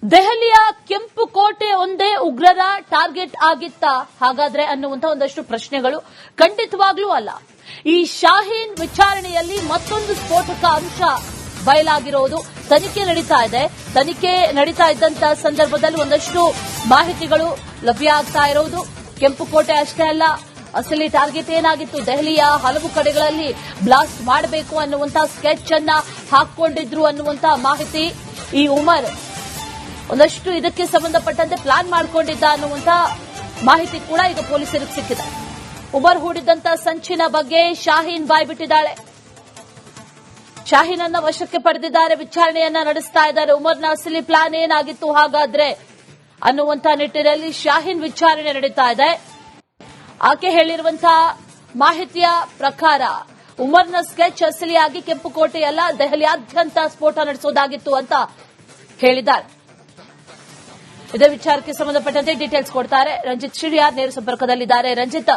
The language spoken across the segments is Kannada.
ದೆಹಲಿಯ ಕೆಂಪು ಕೋಟೆ ಒಂದೇ ಉಗ್ರರ ಟಾರ್ಗೆಟ್ ಆಗಿತ್ತಾ ಹಾಗಾದ್ರೆ ಅನ್ನುವಂತ ಒಂದಷ್ಟು ಪ್ರಶ್ನೆಗಳು ಖಂಡಿತವಾಗ್ಲೂ ಅಲ್ಲ. ಈ ಶಾಹೀನ್ ವಿಚಾರಣೆಯಲ್ಲಿ ಮತ್ತೊಂದು ಸ್ಫೋಟಕ ಅಂಶ ಬಯಲಾಗಿರೋದು. ತನಿಖೆ ನಡೀತಾ ಇದೆ. ತನಿಖೆ ನಡೀತಾ ಇದ್ದಂತ ಸಂದರ್ಭದಲ್ಲಿ ಒಂದಷ್ಟು ಮಾಹಿತಿಗಳು ಲಭ್ಯ ಆಗ್ತಾ ಇರೋದು. ಕೆಂಪು ಕೋಟೆ ಅಷ್ಟೇ ಅಲ್ಲ, ಅಸಲಿ ಟಾರ್ಗೆಟ್ ಏನಾಗಿತ್ತು, ದೆಹಲಿಯ ಹಲವು ಕಡೆಗಳಲ್ಲಿ ಬ್ಲಾಸ್ಟ್ ಮಾಡಬೇಕು ಅನ್ನುವಂತ ಸ್ಕೆಚ್ ಅನ್ನ ಹಾಕಿಕೊಂಡಿದ್ರು ಅನ್ನುವಂತ ಮಾಹಿತಿ. ಈ ಉಮರ್ ಒಂದಷ್ಟು ಇದಕ್ಕೆ ಸಂಬಂಧಪಟ್ಟಂತೆ ಪ್ಲಾನ್ ಮಾಡಿಕೊಂಡಿದ್ದ ಅನ್ನುವಂತ ಮಾಹಿತಿ ಕೂಡ ಈಗ ಪೊಲೀಸರಿಗೆ ಸಿಕ್ಕಿದೆ. ಉಮರ್ ಹೂಡಿದ್ದಂತ ಸಂಚಿನ ಬಗ್ಗೆ ಶಾಹೀನ್ ಬಾಯ್ಬಿಟ್ಟಿದ್ದಾಳೆ. ಶಾಹೀನ್ ಅನ್ನ ವಶಕ್ಕೆ ಪಡೆದಿದ್ದಾರೆ, ವಿಚಾರಣೆಯನ್ನ ನಡೆಸ್ತಾ ಇದ್ದಾರೆ. ಉಮರ್ನ ಅಸಲಿ ಪ್ಲಾನ್ ಏನಾಗಿತ್ತು ಹಾಗಾದ್ರೆ ಅನ್ನುವಂತ ನಿಟ್ಟಿನಲ್ಲಿ ಶಾಹೀನ್ ವಿಚಾರಣೆ ನಡೀತಾ ಇದೆ. ಆಕೆ ಹೇಳಿರುವಂತಹ ಮಾಹಿತಿಯ ಪ್ರಕಾರ ಉಮರ್ನ ಸ್ಕೆಚ್ ಅಸಲಿಯಾಗಿ ಕೆಂಪುಕೋಟೆಯಲ್ಲ, ದೆಹಲಿಯಾದ್ಯಂತ ಸ್ಫೋಟ ನಡೆಸೋದಾಗಿತ್ತು ಅಂತ ಹೇಳಿದ್ದಾರೆ. ಇದೇ ವಿಚಾರಕ್ಕೆ ಸಂಬಂಧಪಟ್ಟಂತೆ ಡೀಟೇಲ್ಸ್ ಕೊಡ್ತಾರೆ ರಂಜಿತ್ ಶಿರಿಯಾರ್, ನೇರ ಸಂಪರ್ಕದಲ್ಲಿದ್ದಾರೆ. ರಂಜಿತ್,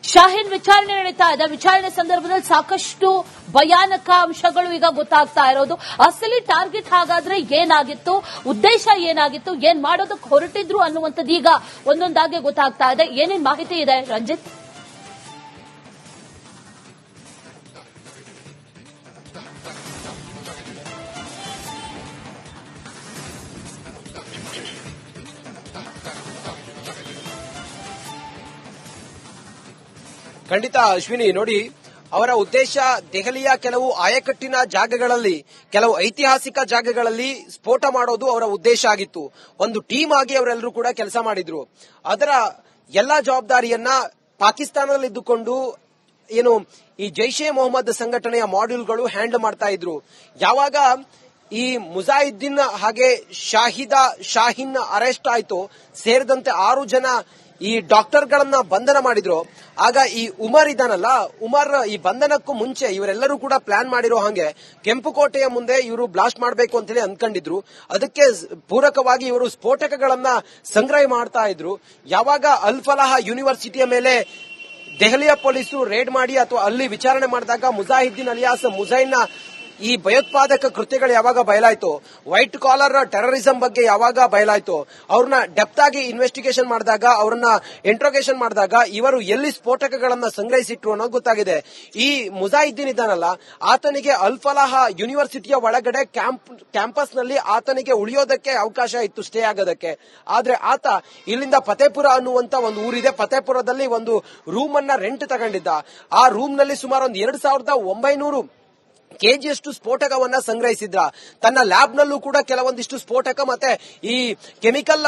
ಶಾಹೀನ್ ವಿಚಾರಣೆ ನಡೀತಾ ಇದೆ. ವಿಚಾರಣೆ ಸಂದರ್ಭದಲ್ಲಿ ಸಾಕಷ್ಟು ಭಯಾನಕ ಅಂಶಗಳು ಈಗ ಗೊತ್ತಾಗ್ತಾ ಇರೋದು. ಅಸಲಿ ಟಾರ್ಗೆಟ್ ಹಾಗಾದ್ರೆ ಏನಾಗಿತ್ತು, ಉದ್ದೇಶ ಏನಾಗಿತ್ತು, ಏನ್ ಮಾಡೋದಕ್ಕೆ ಹೊರಟಿದ್ರು ಅನ್ನುವಂಥದ್ದು ಈಗ ಒಂದೊಂದಾಗಿ ಗೊತ್ತಾಗ್ತಾ ಇದೆ. ಏನೇನ್ ಮಾಹಿತಿ ಇದೆ ರಂಜಿತ್? ಖಂಡಿತ ಅಶ್ವಿನಿ, ನೋಡಿ, ಅವರ ಉದ್ದೇಶ ದೆಹಲಿಯ ಕೆಲವು ಆಯಕಟ್ಟಿನ ಜಾಗಗಳಲ್ಲಿ, ಕೆಲವು ಐತಿಹಾಸಿಕ ಜಾಗಗಳಲ್ಲಿ ಸ್ಫೋಟ ಮಾಡೋದು ಅವರ ಉದ್ದೇಶ ಆಗಿತ್ತು. ಒಂದು ಟೀಮ್ ಆಗಿ ಅವರೆಲ್ಲರೂ ಕೂಡ ಕೆಲಸ ಮಾಡಿದ್ರು. ಅದರ ಎಲ್ಲಾ ಜವಾಬ್ದಾರಿಯನ್ನ ಪಾಕಿಸ್ತಾನದಲ್ಲಿದ್ದುಕೊಂಡು ಈ ಜೈಷೆ ಮೊಹಮ್ಮದ್ ಸಂಘಟನೆಯ ಮಾಡ್ಯೂಲ್ಗಳು ಹ್ಯಾಂಡಲ್ ಮಾಡ್ತಾ ಇದ್ರು. ಯಾವಾಗ ಈ ಮುಜಾಹಿದ್ದೀನ್ ಹಾಗೆ ಶಾಹೀನ್ ಅರೆಸ್ಟ್ ಆಯ್ತು, ಸೇರಿದಂತೆ 6 ಜನ ಈ ಡಾಕ್ಟರ್ಗಳನ್ನ ಬಂಧನ ಮಾಡಿದ್ರು. ಆಗ ಈ ಉಮರ್ ಇದಾನಲ್ಲ, ಉಮರ್ ಈ ಬಂಧನಕ್ಕೂ ಮುಂಚೆ ಇವರೆಲ್ಲರೂ ಕೂಡ ಪ್ಲಾನ್ ಮಾಡಿರೋ ಹಾಗೆ ಕೆಂಪುಕೋಟೆಯ ಮುಂದೆ ಇವರು ಬ್ಲಾಸ್ಟ್ ಮಾಡಬೇಕು ಅಂತ ಹೇಳಿ ಅಂದ್ಕೊಂಡಿದ್ರು. ಅದಕ್ಕೆ ಪೂರಕವಾಗಿ ಇವರು ಸ್ಫೋಟಕಗಳನ್ನ ಸಂಗ್ರಹ ಮಾಡ್ತಾ ಇದ್ರು. ಯಾವಾಗ ಅಲ್ ಫಲಾಹ್ ಯೂನಿವರ್ಸಿಟಿಯ ಮೇಲೆ ದೆಹಲಿಯ ಪೊಲೀಸರು ರೇಡ್ ಮಾಡಿ ಅಥವಾ ಅಲ್ಲಿ ವಿಚಾರಣೆ ಮಾಡಿದಾಗ ಮುಜಾಹಿದ್ದೀನ್ ಅಲಿಯಾಸ್ ಮುಜೈನ್ನ ಈ ಭಯೋತ್ಪಾದಕ ಕೃತ್ಯಗಳು ಯಾವಾಗ ಬಯಲಾಯ್ತು, ವೈಟ್ ಕಾಲರ್ ಟೆರರಿಸಂ ಬಗ್ಗೆ ಯಾವಾಗ ಬಯಲಾಯ್ತು, ಅವ್ರನ್ನ ಡೆಪ್ತ್ ಆಗಿ ಇನ್ವೆಸ್ಟಿಗೇಷನ್ ಮಾಡಿದಾಗ, ಅವ್ರನ್ನ ಇಂಟ್ರೋಗೇಷನ್ ಮಾಡಿದಾಗ ಇವರು ಎಲ್ಲಿ ಸ್ಫೋಟಕಗಳನ್ನ ಸಂಗ್ರಹಿಸಿಟ್ರು ಅನ್ನೋದು ಗೊತ್ತಾಗಿದೆ. ಈ ಮುಜಾಹಿದ್ದೀನ್ ಇದ್ದಾನಲ್ಲ, ಆತನಿಗೆ ಅಲ್ ಫಲಾಹ್ ಯೂನಿವರ್ಸಿಟಿಯ ಒಳಗಡೆ ಕ್ಯಾಂಪಸ್ ನಲ್ಲಿ ಆತನಿಗೆ ಉಳಿಯೋದಕ್ಕೆ ಅವಕಾಶ ಇತ್ತು, ಸ್ಟೇ ಆಗೋದಕ್ಕೆ. ಆದ್ರೆ ಆತ ಇಲ್ಲಿಂದ ಫತೇಪುರ ಅನ್ನುವಂತ ಒಂದು ಊರಿದೆ, ಫತೇಪುರದಲ್ಲಿ ಒಂದು ರೂಮ್ ಅನ್ನ ರೆಂಟ್ ತಗೊಂಡಿದ್ದ. ಆ ರೂಮ್ ನಲ್ಲಿ ಸುಮಾರು ಒಂದು 2900 ಕೆಜಿಯಷ್ಟು ಸ್ಫೋಟಕವನ್ನ ಸಂಗ್ರಹಿಸಿದ್ರ. ತನ್ನ ಲ್ಯಾಬ್ ನಲ್ಲೂ ಕೂಡ ಕೆಲವೊಂದಿಷ್ಟು ಸ್ಫೋಟಕ ಮತ್ತೆ ಈ ಕೆಮಿಕಲ್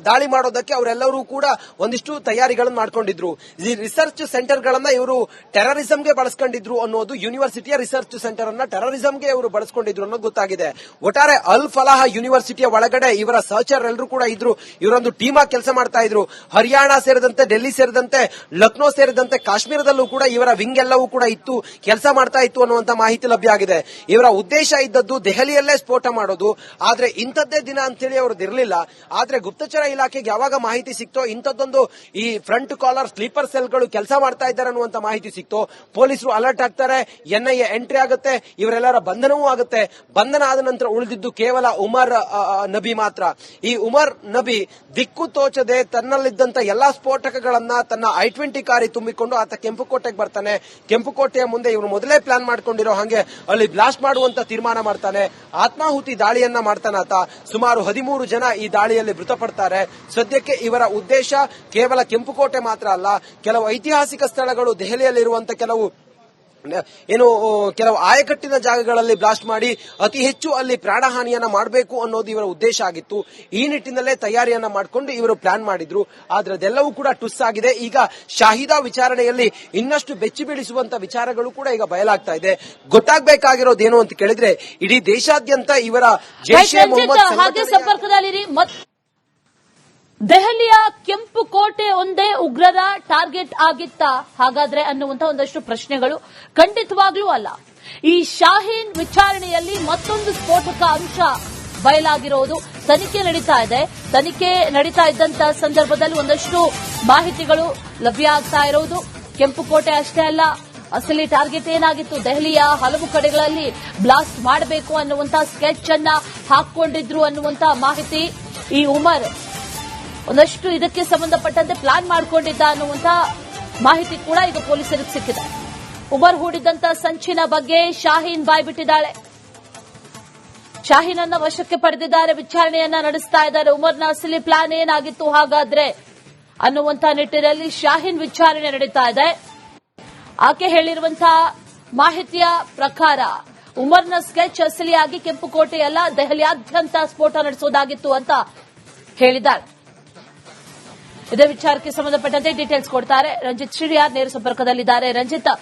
ದಾಳಿ ಮಾಡೋದಕ್ಕೆ ಅವರೆಲ್ಲರೂ ಕೂಡ ಒಂದಿಷ್ಟು ತಯಾರಿಗಳನ್ನು ಮಾಡ್ಕೊಂಡಿದ್ರು. ಈ ರಿಸರ್ಚ್ ಸೆಂಟರ್ ಗಳನ್ನ ಇವರು ಟೆರರಿಸಂಗೆ ಬಳಸ್ಕೊಂಡಿದ್ರು ಅನ್ನೋದು, ಯೂನಿವರ್ಸಿಟಿಯ ರಿಸರ್ಚ್ ಸೆಂಟರ್ ಅನ್ನ ಟೆರರಿಸಂಗೆ ಇವರು ಬಳಸ್ಕೊಂಡಿದ್ರು ಅನ್ನೋದು ಗೊತ್ತಾಗಿದೆ. ಒಟ್ಟಾರೆ ಅಲ್ ಫಲಾಹ್ ಯೂನಿವರ್ಸಿಟಿಯ ಒಳಗಡೆ ಇವರ ಸಹಚರ ಎಲ್ಲರೂ ಕೂಡ ಇದ್ರು. ಇವರೊಂದು ಟೀಮ್ ಆಗಿ ಕೆಲಸ ಮಾಡ್ತಾ ಇದ್ರು. ಹರಿಯಾಣ ಸೇರಿದಂತೆ, ಡೆಲ್ಲಿ ಸೇರಿದಂತೆ, ಲಕ್ನೋ ಸೇರಿದಂತೆ ಕಾಶ್ಮೀರದಲ್ಲೂ ಕೂಡ ಇವರ ವಿಂಗ್ ಎಲ್ಲವೂ ಕೂಡ ಇತ್ತು, ಕೆಲಸ ಮಾಡ್ತಾ ಇತ್ತು ಅನ್ನುವಂತ ಮಾಹಿತಿ ಲಭ್ಯ ಆಗಿದೆ. ಇವರ ಉದ್ದೇಶ ಇದ್ದದ್ದು ದೆಹಲಿಯಲ್ಲೇ ಸ್ಫೋಟ ಮಾಡೋದು. ಆದ್ರೆ ಇಂಥದ್ದೇ ದಿನ ಅಂತೇಳಿ ಅವ್ರದ್ದು ಇರಲಿಲ್ಲ. ಆದ್ರೆ ಗುಪ್ತಚರ ಇಲಾಖೆಗೆ ಯಾವಾಗ ಮಾಹಿತಿ ಸಿಕ್ತೋ, ಇಂಥದ್ದೊಂದು ಈ ಫ್ರಂಟ್ ಕಾಲರ್ ಸ್ಲೀಪರ್ ಸೆಲ್ಗಳು ಕೆಲಸ ಮಾಡ್ತಾ ಇದ್ದಾರೆ ಅನ್ನುವಂತ ಮಾಹಿತಿ ಸಿಕ್ತೋ, ಪೊಲೀಸರು ಅಲರ್ಟ್ ಆಗ್ತಾರೆ, ಎನ್ಐಎ ಎಂಟ್ರಿ ಆಗುತ್ತೆ, ಇವರೆಲ್ಲರ ಬಂಧನವೂ ಆಗುತ್ತೆ. ಬಂಧನ ಆದ ನಂತರ ಉಳಿದಿದ್ದು ಕೇವಲ ಉಮರ್ ನಬಿ ಮಾತ್ರ. ಈ ಉಮರ್ ನಬಿ ದಿಕ್ಕು ತೋಚದೆ ತನ್ನಲ್ಲಿದ್ದಂತ ಎಲ್ಲಾ ಸ್ಫೋಟಕಗಳನ್ನ ತನ್ನ I-20 ಕಾರಿ ತುಂಬಿಕೊಂಡು ಆತ ಕೆಂಪುಕೋಟೆಗೆ ಬರ್ತಾನೆ. ಕೆಂಪುಕೋಟೆಯ ಮುಂದೆ ಇವರು ಮೊದಲೇ ಪ್ಲಾನ್ ಮಾಡ್ಕೊಂಡಿರೋ ಹಾಗೆ ಅಲ್ಲಿ ಬ್ಲಾಸ್ಟ್ ಮಾಡುವಂತ ತೀರ್ಮಾನ ಮಾಡ್ತಾನೆ. ಆತ್ಮಾಹುತಿ ದಾಳಿಯನ್ನ ಮಾಡ್ತಾನೆ ಆತ. ಸುಮಾರು 13 ಜನ ಈ ದಾಳಿಯಲ್ಲಿ ಮೃತಪಡ್ತಾರೆ. ಸದ್ಯಕ್ಕೆ ಇವರ ಉದ್ದೇಶ ಕೇವಲ ಕೆಂಪುಕೋಟೆ ಮಾತ್ರ ಅಲ್ಲ, ಕೆಲವು ಐತಿಹಾಸಿಕ ಸ್ಥಳಗಳು, ದೆಹಲಿಯಲ್ಲಿರುವಂತ ಕೆಲವು ಆಯಕಟ್ಟಿನ ಜಾಗಗಳಲ್ಲಿ ಬ್ಲಾಸ್ಟ್ ಮಾಡಿ ಅತಿ ಹೆಚ್ಚು ಅಲ್ಲಿ ಪ್ರಾಣಹಾನಿಯನ್ನ ಮಾಡಬೇಕು ಅನ್ನೋದು ಇವರ ಉದ್ದೇಶ ಆಗಿತ್ತು. ಈ ನಿಟ್ಟಿನಲ್ಲೇ ತಯಾರಿಯನ್ನ ಮಾಡಿಕೊಂಡು ಇವರು ಪ್ಲಾನ್ ಮಾಡಿದ್ರು. ಆದ್ರೆ ಅದೆಲ್ಲವೂ ಕೂಡ ಟುಸ್ ಆಗಿದೆ. ಈಗ ಶಾಹಿದಾ ವಿಚಾರಣೆಯಲ್ಲಿ ಇನ್ನಷ್ಟು ಬೆಚ್ಚಿ ಬೀಳಿಸುವಂತ ವಿಚಾರಗಳು ಕೂಡ ಈಗ ಬಯಲಾಗ್ತಾ ಇದೆ. ಗೊತ್ತಾಗಬೇಕಾಗಿರೋದೇನು ಅಂತ ಕೇಳಿದ್ರೆ, ಇಡೀ ದೇಶಾದ್ಯಂತ ಇವರ ಜೈಷೆ ಮೊಹಮ್ಮದ್ ಸಂಪರ್ಕದಲ್ಲಿ ದೆಹಲಿಯ ಕೆಂಪು ಕೋಟೆ ಒಂದೇ ಉಗ್ರರ ಟಾರ್ಗೆಟ್ ಆಗಿತ್ತಾ ಹಾಗಾದ್ರೆ ಅನ್ನುವಂತ ಒಂದಷ್ಟು ಪ್ರಶ್ನೆಗಳು ಖಂಡಿತವಾಗ್ಲೂ ಅಲ್ಲ. ಈ ಶಾಹೀನ್ ವಿಚಾರಣೆಯಲ್ಲಿ ಮತ್ತೊಂದು ಸ್ಫೋಟಕ ಅಂಶ ಬಯಲಾಗಿರೋದು. ತನಿಖೆ ನಡೀತಾ ಇದೆ. ತನಿಖೆ ನಡೀತಾ ಇದ್ದಂತ ಸಂದರ್ಭದಲ್ಲಿ ಒಂದಷ್ಟು ಮಾಹಿತಿಗಳು ಲಭ್ಯ ಆಗ್ತಾ ಇರೋದು. ಕೆಂಪುಕೋಟೆ ಅಷ್ಟೇ ಅಲ್ಲ, ಅಸಲಿ ಟಾರ್ಗೆಟ್ ಏನಾಗಿತ್ತು? ದೆಹಲಿಯ ಹಲವು ಕಡೆಗಳಲ್ಲಿ ಬ್ಲಾಸ್ಟ್ ಮಾಡಬೇಕು ಅನ್ನುವಂತ ಸ್ಕೆಚ್ ಅನ್ನ ಹಾಕೊಂಡಿದ್ರು ಅನ್ನುವಂತ ಮಾಹಿತಿ. ಈ ಉಮರ್ ಒಂದಷ್ಟು ಇದಕ್ಕೆ ಸಂಬಂಧಪಟ್ಟಂತೆ ಪ್ಲಾನ್ ಮಾಡಿಕೊಂಡಿದ್ದ ಅನ್ನುವಂತ ಮಾಹಿತಿ ಕೂಡ ಈಗ ಪೊಲೀಸರಿಗೆ ಸಿಕ್ಕಿದೆ. ಉಮರ್ ಹೂಡಿದಂತ ಸಂಚಿನ ಬಗ್ಗೆ ಶಾಹೀನ್ ಬಾಯ್ಬಿಟ್ಟಿದ್ದಾಳೆ. ಶಾಹೀನ್ ಅನ್ನ ವಶಕ್ಕೆ ಪಡೆದಿದ್ದಾರೆ, ವಿಚಾರಣೆಯನ್ನ ನಡೆಸ್ತಾ ಇದ್ದಾರೆ. ಉಮರ್ನ ಅಸಲಿ ಪ್ಲಾನ್ ಏನಾಗಿತ್ತು ಹಾಗಾದ್ರೆ ಅನ್ನುವಂತ ನಿಟ್ಟಿನಲ್ಲಿ ಶಾಹೀನ್ ವಿಚಾರಣೆ ನಡೀತಾ ಇದೆ. ಆಕೆ ಹೇಳಿರುವಂತಹ ಮಾಹಿತಿಯ ಪ್ರಕಾರ ಉಮರ್ನ ಸ್ಕೆಚ್ ಅಸಲಿಯಾಗಿ ಕೆಂಪುಕೋಟೆಯಲ್ಲ, ದೆಹಲಿಯಾದ್ಯಂತ ಸ್ಫೋಟ ನಡೆಸುವುದಾಗಿತ್ತು ಅಂತ ಹೇಳಿದ್ದಾರೆ. ಇದೇ ವಿಚಾರಕ್ಕೆ ಸಂಬಂಧಪಟ್ಟಂತೆ ಡೀಟೇಲ್ಸ್ ಕೊಡ್ತಾರೆ ರಂಜಿತ್ ಶ್ರೀಯಾರ್, ನೇರ ಸಂಪರ್ಕದಲ್ಲಿದ್ದಾರೆ. ರಂಜಿತ್,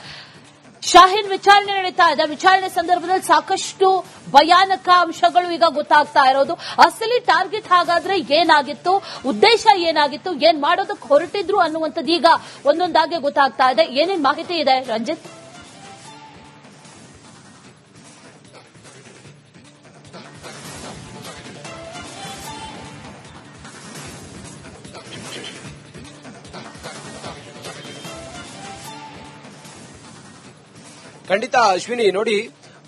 ಶಾಹೀನ್ ವಿಚಾರಣೆ ನಡೀತಾ ಇದೆ. ವಿಚಾರಣೆ ಸಂದರ್ಭದಲ್ಲಿ ಸಾಕಷ್ಟು ಭಯಾನಕ ಅಂಶಗಳು ಈಗ ಗೊತ್ತಾಗ್ತಾ ಇರೋದು. ಅಸಲಿ ಟಾರ್ಗೆಟ್ ಹಾಗಾದ್ರೆ ಏನಾಗಿತ್ತು, ಉದ್ದೇಶ ಏನಾಗಿತ್ತು, ಏನ್ ಮಾಡೋದಕ್ಕೆ ಹೊರಟಿದ್ರು ಅನ್ನುವಂಥದ್ದು ಈಗ ಒಂದೊಂದಾಗಿ ಗೊತ್ತಾಗ್ತಾ ಇದೆ. ಏನೇನ್ ಮಾಹಿತಿ ಇದೆ ರಂಜಿತ್? ಖಂಡಿತ ಅಶ್ವಿನಿ, ನೋಡಿ,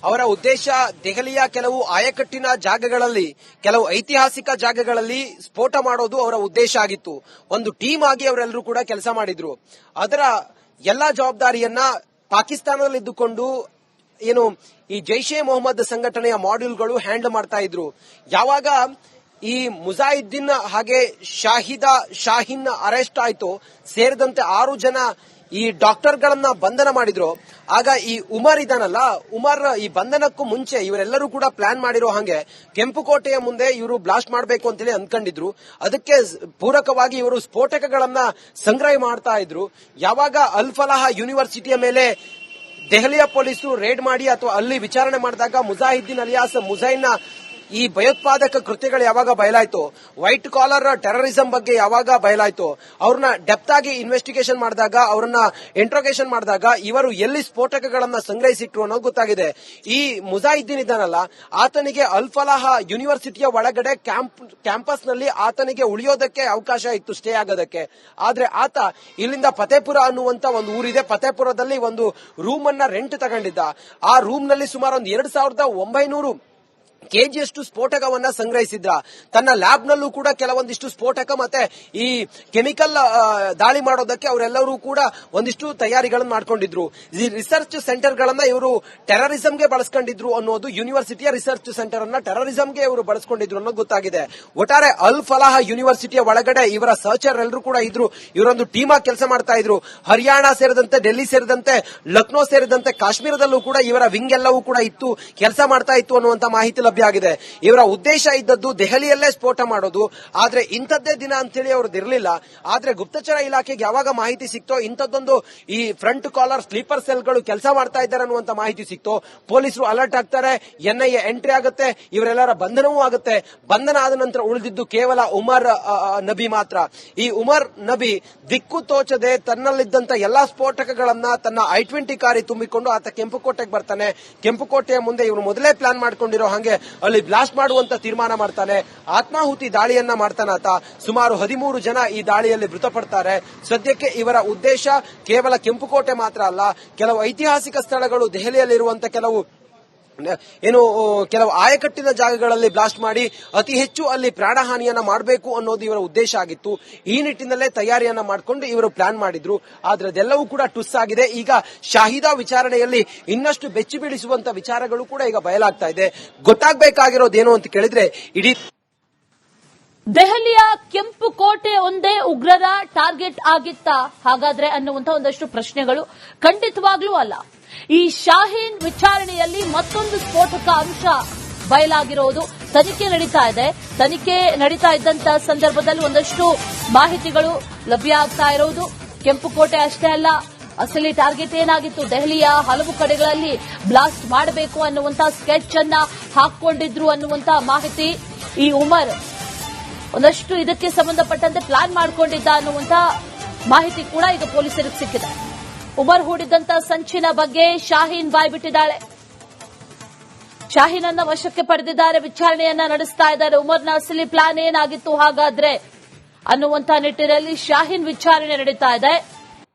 ಅವರ ಉದ್ದೇಶ ದೆಹಲಿಯ ಕೆಲವು ಆಯಕಟ್ಟಿನ ಜಾಗಗಳಲ್ಲಿ, ಕೆಲವು ಐತಿಹಾಸಿಕ ಜಾಗಗಳಲ್ಲಿ ಸ್ಫೋಟ ಮಾಡೋದು ಅವರ ಉದ್ದೇಶ ಆಗಿತ್ತು. ಒಂದು ಟೀಮ್ ಆಗಿ ಅವರೆಲ್ಲರೂ ಕೂಡ ಕೆಲಸ ಮಾಡಿದ್ರು. ಅದರ ಎಲ್ಲಾ ಜವಾಬ್ದಾರಿಯನ್ನ ಪಾಕಿಸ್ತಾನದಲ್ಲಿದ್ದುಕೊಂಡು ಏನು ಈ ಜೈಷ್ ಎ ಮೊಹಮ್ಮದ್ ಸಂಘಟನೆಯ ಮಾಡ್ಯೂಲ್ಗಳು ಹ್ಯಾಂಡಲ್ ಮಾಡ್ತಾ ಇದ್ರು. ಯಾವಾಗ ಈ ಮುಜಾಹಿದ್ದೀನ್ ಹಾಗೆ ಶಾಹೀನ್ ಅರೆಸ್ಟ್ ಆಯ್ತು, ಸೇರಿದಂತೆ 6 ಜನ ಈ ಡಾಕ್ಟರ್ಗಳನ್ನ ಬಂಧನ ಮಾಡಿದ್ರು. ಆಗ ಈ ಉಮರ್ ಇದಾನಲ್ಲ, ಉಮರ್ ಈ ಬಂಧನಕ್ಕೂ ಮುಂಚೆ ಇವರೆಲ್ಲರೂ ಕೂಡ ಪ್ಲಾನ್ ಮಾಡಿರೋ ಹಾಗೆ ಕೆಂಪುಕೋಟೆಯ ಮುಂದೆ ಇವರು ಬ್ಲಾಸ್ಟ್ ಮಾಡಬೇಕು ಅಂತೇಳಿ ಅಂದ್ಕೊಂಡಿದ್ರು. ಅದಕ್ಕೆ ಪೂರಕವಾಗಿ ಇವರು ಸ್ಫೋಟಕಗಳನ್ನ ಸಂಗ್ರಹ ಮಾಡ್ತಾ ಇದ್ರು. ಯಾವಾಗ ಅಲ್ ಫಲಾಹ್ ಯೂನಿವರ್ಸಿಟಿಯ ಮೇಲೆ ದೆಹಲಿಯ ಪೊಲೀಸರು ರೇಡ್ ಮಾಡಿ ಅಥವಾ ಅಲ್ಲಿ ವಿಚಾರಣೆ ಮಾಡಿದಾಗ ಮುಜಾಹಿದ್ದೀನ್ ಅಲಿಯಾಸ್ ಮುಜೈನ್ನ ಈ ಭಯೋತ್ಪಾದಕ ಕೃತ್ಯಗಳು ಯಾವಾಗ ಬಯಲಾಯ್ತು, ವೈಟ್ ಕಾಲರ್ ಟೆರರಿಸಂ ಬಗ್ಗೆ ಯಾವಾಗ ಬಯಲಾಯ್ತು, ಅವ್ರನ್ನ ಡೆಪ್ತ್ ಆಗಿ ಇನ್ವೆಸ್ಟಿಗೇಷನ್ ಮಾಡಿದಾಗ, ಅವರನ್ನ ಇಂಟ್ರೋಗೇಷನ್ ಮಾಡಿದಾಗ ಇವರು ಎಲ್ಲಿ ಸ್ಫೋಟಕಗಳನ್ನ ಸಂಗ್ರಹಿಸಿಟ್ರು ಅನ್ನೋದು ಗೊತ್ತಾಗಿದೆ. ಈ ಮುಜಾಹಿದ್ದೀನ್ ಇದ್ದಾನಲ್ಲ, ಆತನಿಗೆ ಅಲ್ ಫಲಾಹ್ ಯೂನಿವರ್ಸಿಟಿಯ ಒಳಗಡೆ ಕ್ಯಾಂಪಸ್ ನಲ್ಲಿ ಆತನಿಗೆ ಉಳಿಯೋದಕ್ಕೆ ಅವಕಾಶ ಇತ್ತು, ಸ್ಟೇ ಆಗೋದಕ್ಕೆ. ಆದ್ರೆ ಆತ ಇಲ್ಲಿಂದ ಫತೇಪುರ ಅನ್ನುವಂತ ಒಂದು ಊರಿದೆ, ಫತೇಪುರದಲ್ಲಿ ಒಂದು ರೂಮ್ ಅನ್ನ ರೆಂಟ್ ತಗೊಂಡಿದ್ದ. ಆ ರೂಮ್ ನಲ್ಲಿ ಸುಮಾರು ಒಂದು 2900 ಕೆಜಿಯಷ್ಟು ಸ್ಫೋಟಕವನ್ನ ಸಂಗ್ರಹಿಸಿದ್ರ. ತನ್ನ ಲ್ಯಾಬ್ ನಲ್ಲೂ ಕೂಡ ಕೆಲವೊಂದಿಷ್ಟು ಸ್ಫೋಟಕ ಮತ್ತೆ ಈ ಕೆಮಿಕಲ್ ದಾಳಿ ಮಾಡೋದಕ್ಕೆ ಅವರೆಲ್ಲರೂ ಕೂಡ ಒಂದಿಷ್ಟು ತಯಾರಿಗಳನ್ನು ಮಾಡ್ಕೊಂಡಿದ್ರು. ಈ ರಿಸರ್ಚ್ ಸೆಂಟರ್ ಗಳನ್ನ ಇವರು ಟೆರರಿಸಂಗೆ ಬಳಸ್ಕೊಂಡಿದ್ರು ಅನ್ನೋದು, ಯೂನಿವರ್ಸಿಟಿಯ ರಿಸರ್ಚ್ ಸೆಂಟರ್ ಅನ್ನ ಟೆರರಿಸಂಗೆ ಇವರು ಬಳಸ್ಕೊಂಡಿದ್ರು ಅನ್ನೋದು ಗೊತ್ತಾಗಿದೆ. ಒಟ್ಟಾರೆ ಅಲ್ ಫಲಾಹ್ ಯೂನಿವರ್ಸಿಟಿಯ ಒಳಗಡೆ ಇವರ ಸರ್ಚರ್ ಎಲ್ಲರೂ ಕೂಡ ಇದ್ರು. ಇವರೊಂದು ಟೀಮ್ ಆಗಿ ಕೆಲಸ ಮಾಡ್ತಾ ಇದ್ರು. ಹರಿಯಾಣ ಸೇರಿದಂತೆ, ಡೆಲ್ಲಿ ಸೇರಿದಂತೆ, ಲಕ್ನೋ ಸೇರಿದಂತೆ ಕಾಶ್ಮೀರದಲ್ಲೂ ಕೂಡ ಇವರ ವಿಂಗ್ ಎಲ್ಲವೂ ಕೂಡ ಇತ್ತು, ಕೆಲಸ ಮಾಡ್ತಾ ಇತ್ತು ಅನ್ನುವಂತ ಮಾಹಿತಿ ಲಭ್ಯ ಆಗಿದೆ. ಇವರ ಉದ್ದೇಶ ಇದ್ದದ್ದು ದೆಹಲಿಯಲ್ಲೇ ಸ್ಫೋಟ ಮಾಡೋದು. ಆದ್ರೆ ಇಂಥದ್ದೇ ದಿನ ಅಂತೇಳಿ ಅವ್ರದ್ದು ಇರಲಿಲ್ಲ. ಆದ್ರೆ ಗುಪ್ತಚರ ಇಲಾಖೆಗೆ ಯಾವಾಗ ಮಾಹಿತಿ ಸಿಕ್ತೋ, ಇಂಥದ್ದೊಂದು ಈ ಫ್ರಂಟ್ ಕಾಲರ್ ಸ್ಲೀಪರ್ ಸೆಲ್ಗಳು ಕೆಲಸ ಮಾಡ್ತಾ ಇದ್ದಾರೆ ಅನ್ನುವಂತ ಮಾಹಿತಿ ಸಿಕ್ತೋ, ಪೊಲೀಸರು ಅಲರ್ಟ್ ಆಗ್ತಾರೆ, ಎನ್ಐಎ ಎಂಟ್ರಿ ಆಗುತ್ತೆ, ಇವರೆಲ್ಲರ ಬಂಧನವೂ ಆಗುತ್ತೆ. ಬಂಧನ ಆದ ನಂತರ ಉಳಿದಿದ್ದು ಕೇವಲ ಉಮರ್ ನಬಿ ಮಾತ್ರ. ಈ ಉಮರ್ ನಬಿ ದಿಕ್ಕು ತೋಚದೆ ತನ್ನಲ್ಲಿದ್ದಂತ ಎಲ್ಲಾ ಸ್ಫೋಟಕಗಳನ್ನ ತನ್ನ I-20 ಕಾರಿ ತುಂಬಿಕೊಂಡು ಆತ ಕೆಂಪುಕೋಟೆಗೆ ಬರ್ತಾನೆ. ಕೆಂಪುಕೋಟೆಯ ಮುಂದೆ ಇವರು ಮೊದಲೇ ಪ್ಲಾನ್ ಮಾಡ್ಕೊಂಡಿರೋ ಹಾಗೆ ಅಲ್ಲಿ ಬ್ಲಾಸ್ಟ್ ಮಾಡುವಂತ ತೀರ್ಮಾನ ಮಾಡ್ತಾನೆ. ಆತ್ಮಾಹುತಿ ದಾಳಿಯನ್ನ ಮಾಡ್ತಾನೆ ಆತ. ಸುಮಾರು 13 ಜನ ಈ ದಾಳಿಯಲ್ಲಿ ಮೃತಪಡ್ತಾರೆ. ಸದ್ಯಕ್ಕೆ ಇವರ ಉದ್ದೇಶ ಕೇವಲ ಕೆಂಪುಕೋಟೆ ಮಾತ್ರ ಅಲ್ಲ, ಕೆಲವು ಐತಿಹಾಸಿಕ ಸ್ಥಳಗಳು, ದೆಹಲಿಯಲ್ಲಿರುವಂತ ಕೆಲವು ಆಯಕಟ್ಟಿನ ಜಾಗಗಳಲ್ಲಿ ಬ್ಲಾಸ್ಟ್ ಮಾಡಿ ಅತಿ ಹೆಚ್ಚು ಅಲ್ಲಿ ಪ್ರಾಣಹಾನಿಯನ್ನ ಮಾಡಬೇಕು ಅನ್ನೋದು ಇವರ ಉದ್ದೇಶ ಆಗಿತ್ತು. ಈ ನಿಟ್ಟಿನಲ್ಲೇ ತಯಾರಿಯನ್ನ ಮಾಡಿಕೊಂಡು ಇವರು ಪ್ಲಾನ್ ಮಾಡಿದ್ರು. ಆದ್ರೆ ಅದೆಲ್ಲವೂ ಕೂಡ ಟುಸ್ ಆಗಿದೆ. ಈಗ ಶಾಹಿದಾ ವಿಚಾರಣೆಯಲ್ಲಿ ಇನ್ನಷ್ಟು ಬೆಚ್ಚಿ ಬೀಳಿಸುವಂತ ವಿಚಾರಗಳು ಕೂಡ ಈಗ ಬಯಲಾಗ್ತಾ ಇದೆ. ಗೊತ್ತಾಗಬೇಕಾಗಿರೋದೇನು ಅಂತ ಕೇಳಿದ್ರೆ, ಇಡೀ ದೆಹಲಿಯ ಕೆಂಪುಕೋಟೆ ಒಂದೇ ಉಗ್ರರ ಟಾರ್ಗೆಟ್ ಆಗಿತ್ತಾ ಹಾಗಾದ್ರೆ ಅನ್ನುವಂತ ಒಂದಷ್ಟು ಪ್ರಶ್ನೆಗಳು. ಖಂಡಿತವಾಗ್ಲೂ ಅಲ್ಲ. ಈ ಶಾಹೀನ್ ವಿಚಾರಣೆಯಲ್ಲಿ ಮತ್ತೊಂದು ಸ್ಫೋಟಕ ಅಂಶ ಬಯಲಾಗಿರೋದು. ತನಿಖೆ ನಡೀತಾ ಇದೆ. ತನಿಖೆ ನಡೀತಾ ಇದ್ದಂತ ಸಂದರ್ಭದಲ್ಲಿ ಒಂದಷ್ಟು ಮಾಹಿತಿಗಳು ಲಭ್ಯ ಆಗ್ತಾ ಇರೋದು. ಕೆಂಪುಕೋಟೆ ಅಷ್ಟೇ ಅಲ್ಲ, ಅಸಲಿ ಟಾರ್ಗೆಟ್ ಏನಾಗಿತ್ತು, ದೆಹಲಿಯ ಹಲವು ಕಡೆಗಳಲ್ಲಿ ಬ್ಲಾಸ್ಟ್ ಮಾಡಬೇಕು ಅನ್ನುವಂತ ಸ್ಕೆಚ್ ಅನ್ನ ಹಾಕೊಂಡಿದ್ರು ಅನ್ನುವಂತ ಮಾಹಿತಿ. ಈ ಉಮರ್ ಒಂದಷ್ಟು ಇದಕ್ಕೆ ಸಂಬಂಧಪಟ್ಟಂತೆ ಪ್ಲಾನ್ ಮಾಡಿಕೊಂಡಿದ್ದ ಅನ್ನುವಂತ ಮಾಹಿತಿ ಕೂಡ ಈಗ ಪೊಲೀಸರಿಗೆ ಸಿಕ್ಕಿದೆ. ಉಮರ್ ಹೂಡಿದಂತ ಸಂಚಿನ ಬಗ್ಗೆ ಶಾಹೀನ್ ಬಾಯ್ಬಿಟ್ಟಿದ್ದಾಳೆ. ಶಾಹೀನ್ ಅನ್ನ ವಶಕ್ಕೆ ಪಡೆದಿದ್ದಾರೆ, ವಿಚಾರಣೆಯನ್ನ ನಡೆಸ್ತಾ ಇದ್ದಾರೆ. ಉಮರ್ನ ಅಸಲಿ ಪ್ಲಾನ್ ಏನಾಗಿತ್ತು ಹಾಗಾದ್ರೆ ಅನ್ನುವಂತ ನಿಟ್ಟಿನಲ್ಲಿ ಶಾಹೀನ್ ವಿಚಾರಣೆ ನಡೀತಾ ಇದೆ.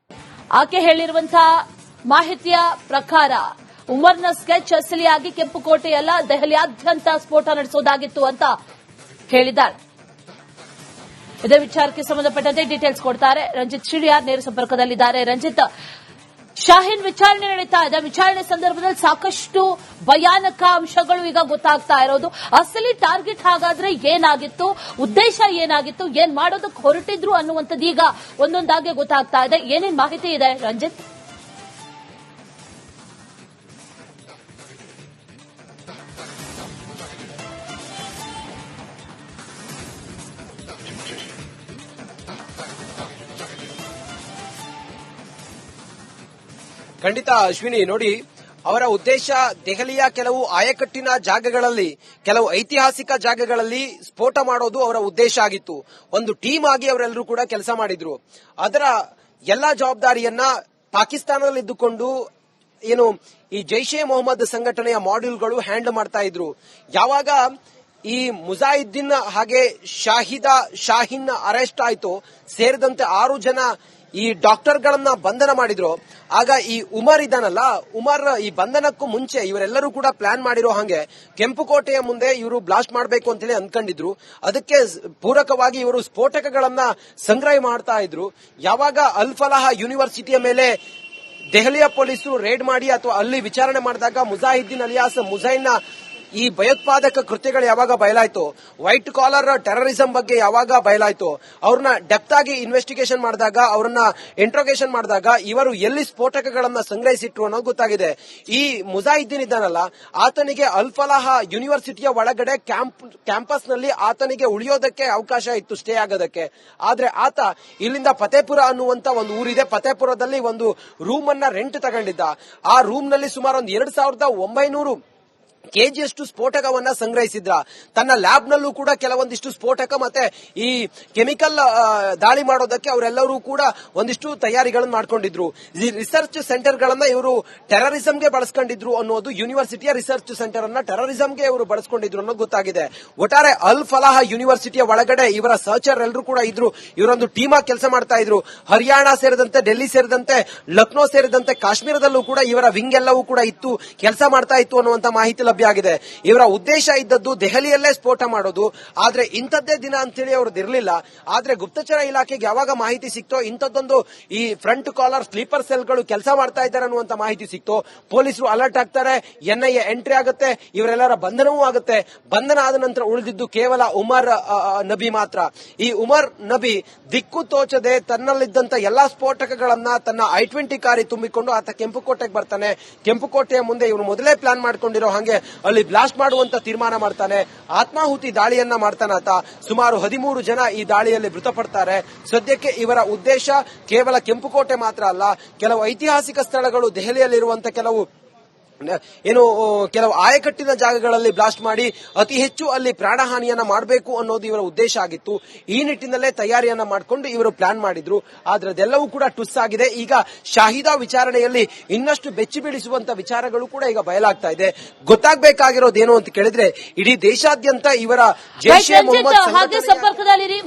ಆಕೆ ಹೇಳಿರುವಂತಹ ಮಾಹಿತಿಯ ಪ್ರಕಾರ ಉಮರ್ನ ಸ್ಕೆಚ್ ಅಸಲಿಯಾಗಿ ಕೆಂಪುಕೋಟೆಯಲ್ಲ ದೆಹಲಿಯಾದ್ಯಂತ ಸ್ಫೋಟ ನಡೆಸೋದಾಗಿತ್ತು ಅಂತ ಹೇಳಿದ್ದಾರೆ. ಇದೇ ವಿಚಾರಕ್ಕೆ ಸಂಬಂಧಪಟ್ಟಂತೆ ಡೀಟೇಲ್ಸ್ ಕೊಡ್ತಾರೆ ರಂಜಿತ್ ಶ್ರೀಯಾರ್ ನೇರ ಸಂಪರ್ಕದಲ್ಲಿದ್ದಾರೆ. ರಂಜಿತ್, ಶಾಹೀನ್ ವಿಚಾರಣೆ ನಡೀತಾ ಇದೆ. ವಿಚಾರಣೆ ಸಂದರ್ಭದಲ್ಲಿ ಸಾಕಷ್ಟು ಭಯಾನಕ ಅಂಶಗಳು ಈಗ ಗೊತ್ತಾಗ್ತಾ ಇರೋದು. ಅಸಲಿ ಟಾರ್ಗೆಟ್ ಹಾಗಾದ್ರೆ ಏನಾಗಿತ್ತು, ಉದ್ದೇಶ ಏನಾಗಿತ್ತು, ಏನ್ ಮಾಡೋದಕ್ಕೆ ಹೊರಟಿದ್ರು ಅನ್ನುವಂಥದ್ದು ಈಗ ಒಂದೊಂದಾಗಿ ಗೊತ್ತಾಗ್ತಾ ಇದೆ. ಏನೇನ್ ಮಾಹಿತಿ ಇದೆ ರಂಜಿತ್? ಖಂಡಿತ ಅಶ್ವಿನಿ, ನೋಡಿ, ಅವರ ಉದ್ದೇಶ ದೆಹಲಿಯ ಕೆಲವು ಆಯಕಟ್ಟಿನ ಜಾಗಗಳಲ್ಲಿ, ಕೆಲವು ಐತಿಹಾಸಿಕ ಜಾಗಗಳಲ್ಲಿ ಸ್ಫೋಟ ಮಾಡೋದು ಅವರ ಉದ್ದೇಶ ಆಗಿತ್ತು. ಒಂದು ಟೀಮ್ ಆಗಿ ಅವರೆಲ್ಲರೂ ಕೂಡ ಕೆಲಸ ಮಾಡಿದ್ರು. ಅದರ ಎಲ್ಲಾ ಜವಾಬ್ದಾರಿಯನ್ನ ಪಾಕಿಸ್ತಾನದಲ್ಲಿದ್ದುಕೊಂಡು ಏನು ಈ ಜೈಷೆ ಮೊಹಮ್ಮದ್ ಸಂಘಟನೆಯ ಮಾಡ್ಯೂಲ್ಗಳು ಹ್ಯಾಂಡಲ್ ಮಾಡ್ತಾ ಇದ್ರು. ಯಾವಾಗ ಈ ಮುಜಾಹಿದ್ದೀನ್ ಹಾಗೆ ಶಾಹೀನ್ ಅರೆಸ್ಟ್ ಆಯ್ತು, ಸೇರಿದಂತೆ 6 ಜನ ಈ ಡಾಕ್ಟರ್ಗಳನ್ನ ಬಂಧನ ಮಾಡಿದ್ರು. ಆಗ ಈ ಉಮರ್ ಇದ್ದಾನಲ್ಲ, ಉಮರ್ ಈ ಬಂಧನಕ್ಕೂ ಮುಂಚೆ ಇವರೆಲ್ಲರೂ ಕೂಡ ಪ್ಲಾನ್ ಮಾಡಿರೋ ಹಾಗೆ ಕೆಂಪುಕೋಟೆಯ ಮುಂದೆ ಇವರು ಬ್ಲಾಸ್ಟ್ ಮಾಡಬೇಕು ಅಂತೇಳಿ ಅನ್ಕೊಂಡಿದ್ರು. ಅದಕ್ಕೆ ಪೂರಕವಾಗಿ ಇವರು ಸ್ಫೋಟಕಗಳನ್ನ ಸಂಗ್ರಹ ಮಾಡ್ತಾ ಇದ್ರು. ಯಾವಾಗ ಅಲ್ ಫಲಾಹ್ ಯೂನಿವರ್ಸಿಟಿಯ ಮೇಲೆ ದೆಹಲಿಯ ಪೊಲೀಸರು ರೇಡ್ ಮಾಡಿ ಅಥವಾ ಅಲ್ಲಿ ವಿಚಾರಣೆ ಮಾಡಿದಾಗ ಮುಜಾಹಿದ್ದೀನ್ ಅಲಿಯಾಸ್ ಮುಜೈನ್ನ ಈ ಭಯೋತ್ಪಾದಕ ಕೃತ್ಯಗಳು ಯಾವಾಗ ಬಯಲಾಯ್ತು, ವೈಟ್ ಕಾಲರ್ ಟೆರರಿಸಂ ಬಗ್ಗೆ ಯಾವಾಗ ಬಯಲಾಯ್ತು, ಅವ್ರನ್ನ ಡೆಪ್ತ್ ಆಗಿ ಇನ್ವೆಸ್ಟಿಗೇಷನ್ ಮಾಡಿದಾಗ, ಅವ್ರನ್ನ ಇಂಟ್ರೋಗೇಷನ್ ಮಾಡಿದಾಗ ಇವರು ಎಲ್ಲಿ ಸ್ಫೋಟಕಗಳನ್ನ ಸಂಗ್ರಹಿಸಿಟ್ರು ಅನ್ನೋದು ಗೊತ್ತಾಗಿದೆ. ಈ ಮುಜಾಹಿದ್ದೀನ್ ಇದ್ದಾನಲ್ಲ, ಆತನಿಗೆ ಅಲ್ ಫಲಾಹ್ ಯೂನಿವರ್ಸಿಟಿಯ ಒಳಗಡೆ ಕ್ಯಾಂಪಸ್ ನಲ್ಲಿ ಆತನಿಗೆ ಉಳಿಯೋದಕ್ಕೆ ಅವಕಾಶ ಇತ್ತು, ಸ್ಟೇ ಆಗೋದಕ್ಕೆ. ಆದ್ರೆ ಆತ ಇಲ್ಲಿಂದ ಫತೇಪುರ ಅನ್ನುವಂತ ಒಂದು ಊರಿದೆ, ಫತೇಪುರದಲ್ಲಿ ಒಂದು ರೂಮ್ ಅನ್ನ ರೆಂಟ್ ತಗೊಂಡಿದ್ದ. ಆ ರೂಮ್ ನಲ್ಲಿ ಸುಮಾರು ಒಂದು 2900 ಕೆಜಿಯಷ್ಟು ಸ್ಫೋಟಕವನ್ನ ಸಂಗ್ರಹಿಸಿದ್ರ. ತನ್ನ ಲ್ಯಾಬ್ ನಲ್ಲೂ ಕೂಡ ಕೆಲವೊಂದಿಷ್ಟು ಸ್ಫೋಟಕ ಮತ್ತೆ ಈ ಕೆಮಿಕಲ್ ದಾಳಿ ಮಾಡೋದಕ್ಕೆ ಅವರೆಲ್ಲರೂ ಕೂಡ ಒಂದಿಷ್ಟು ತಯಾರಿಗಳನ್ನು ಮಾಡ್ಕೊಂಡಿದ್ರು. ಈ ರಿಸರ್ಚ್ ಸೆಂಟರ್ ಗಳನ್ನ ಇವರು ಟೆರರಿಸಂಗೆ ಬಳಸ್ಕೊಂಡಿದ್ರು ಅನ್ನೋದು, ಯೂನಿವರ್ಸಿಟಿಯ ರಿಸರ್ಚ್ ಸೆಂಟರ್ ಅನ್ನ ಟೆರರಿಸಂಗೆ ಇವರು ಬಳಸ್ಕೊಂಡಿದ್ರು ಅನ್ನೋದು ಗೊತ್ತಾಗಿದೆ. ಒಟ್ಟಾರೆ ಅಲ್ ಫಲಾಹ್ ಯೂನಿವರ್ಸಿಟಿಯ ಒಳಗಡೆ ಇವರ ಸಹಚರ್ ಎಲ್ಲರೂ ಕೂಡ ಇದ್ರು. ಇವರೊಂದು ಟೀಮ್ ಆಗಿ ಕೆಲಸ ಮಾಡ್ತಾ ಇದ್ರು. ಹರಿಯಾಣ ಸೇರಿದಂತೆ, ಡೆಲ್ಲಿ ಸೇರಿದಂತೆ, ಲಕ್ನೋ ಸೇರಿದಂತೆ ಕಾಶ್ಮೀರದಲ್ಲೂ ಕೂಡ ಇವರ ವಿಂಗ್ ಎಲ್ಲವೂ ಕೂಡ ಇತ್ತು, ಕೆಲಸ ಮಾಡ್ತಾ ಇತ್ತು ಅನ್ನುವಂತ ಮಾಹಿತಿ ಲಭ್ಯ ಆಗಿದೆ. ಇವರ ಉದ್ದೇಶ ಇದ್ದದ್ದು ದೆಹಲಿಯಲ್ಲೇ ಸ್ಫೋಟ ಮಾಡೋದು. ಆದ್ರೆ ಇಂಥದ್ದೇ ದಿನ ಅಂತೇಳಿ ಅವ್ರದ್ದು ಇರಲಿಲ್ಲ. ಆದ್ರೆ ಗುಪ್ತಚರ ಇಲಾಖೆಗೆ ಯಾವಾಗ ಮಾಹಿತಿ ಸಿಕ್ತೋ, ಇಂಥದ್ದೊಂದು ಈ ಫ್ರಂಟ್ ಕಾಲರ್ ಸ್ಲೀಪರ್ ಸೆಲ್ಗಳು ಕೆಲಸ ಮಾಡ್ತಾ ಇದ್ದಾರೆ ಅನ್ನುವಂತ ಮಾಹಿತಿ ಸಿಕ್ತೋ, ಪೊಲೀಸರು ಅಲರ್ಟ್ ಆಗ್ತಾರೆ, NIA ಎಂಟ್ರಿ ಆಗುತ್ತೆ, ಇವರೆಲ್ಲರ ಬಂಧನವೂ ಆಗುತ್ತೆ. ಬಂಧನ ಆದ ನಂತರ ಉಳಿದಿದ್ದು ಕೇವಲ ಉಮರ್ ನಬಿ ಮಾತ್ರ. ಈ ಉಮರ್ ನಬಿ ದಿಕ್ಕು ತೋಚದೆ ತನ್ನಲ್ಲಿದ್ದಂತ ಎಲ್ಲಾ ಸ್ಫೋಟಕಗಳನ್ನ ತನ್ನ I-20 ಕಾರಿ ತುಂಬಿಕೊಂಡು ಆತ ಕೆಂಪುಕೋಟೆಗೆ ಬರ್ತಾನೆ. ಕೆಂಪುಕೋಟೆಯ ಮುಂದೆ ಇವನು ಮೊದಲೇ ಪ್ಲಾನ್ ಮಾಡ್ಕೊಂಡಿರೋ ಹಾಗೆ ಅಲ್ಲಿ ಬ್ಲಾಸ್ಟ್ ಮಾಡುವಂತ ತೀರ್ಮಾನ ಮಾಡ್ತಾನೆ. ಆತ್ಮಾಹುತಿ ದಾಳಿಯನ್ನ ಮಾಡ್ತಾನೆ ಆತ. ಸುಮಾರು 13 ಜನ ಈ ದಾಳಿಯಲ್ಲಿ ಮೃತಪಡ್ತಾರೆ. ಸದ್ಯಕ್ಕೆ ಇವರ ಉದ್ದೇಶ ಕೇವಲ ಕೆಂಪುಕೋಟೆ ಮಾತ್ರ ಅಲ್ಲ, ಕೆಲವು ಐತಿಹಾಸಿಕ ಸ್ಥಳಗಳು, ದೆಹಲಿಯಲ್ಲಿರುವಂತ ಕೆಲವು ಆಯಕಟ್ಟಿನ ಜಾಗಗಳಲ್ಲಿ ಬ್ಲಾಸ್ಟ್ ಮಾಡಿ ಅತಿ ಹೆಚ್ಚು ಅಲ್ಲಿ ಪ್ರಾಣಹಾನಿಯನ್ನ ಮಾಡಬೇಕು ಅನ್ನೋದು ಇವರ ಉದ್ದೇಶ ಆಗಿತ್ತು. ಈ ನಿಟ್ಟಿನಲ್ಲೇ ತಯಾರಿಯನ್ನ ಮಾಡಿಕೊಂಡು ಇವರು ಪ್ಲಾನ್ ಮಾಡಿದ್ರು. ಆದ್ರೆ ಅದೆಲ್ಲವೂ ಕೂಡ ಟುಸ್ ಆಗಿದೆ. ಈಗ ಶಾಹಿದಾ ವಿಚಾರಣೆಯಲ್ಲಿ ಇನ್ನಷ್ಟು ಬೆಚ್ಚಿ ಬೀಳಿಸುವಂತ ವಿಚಾರಗಳು ಕೂಡ ಈಗ ಬಯಲಾಗ್ತಾ ಇದೆ. ಗೊತ್ತಾಗಬೇಕಾಗಿರೋದೇನು ಅಂತ ಕೇಳಿದ್ರೆ, ಇಡೀ ದೇಶಾದ್ಯಂತ ಇವರ ಜೈಷೆ ಮೊಹಮ್ಮದ್ ಸಂಪರ್ಕದಲ್ಲಿ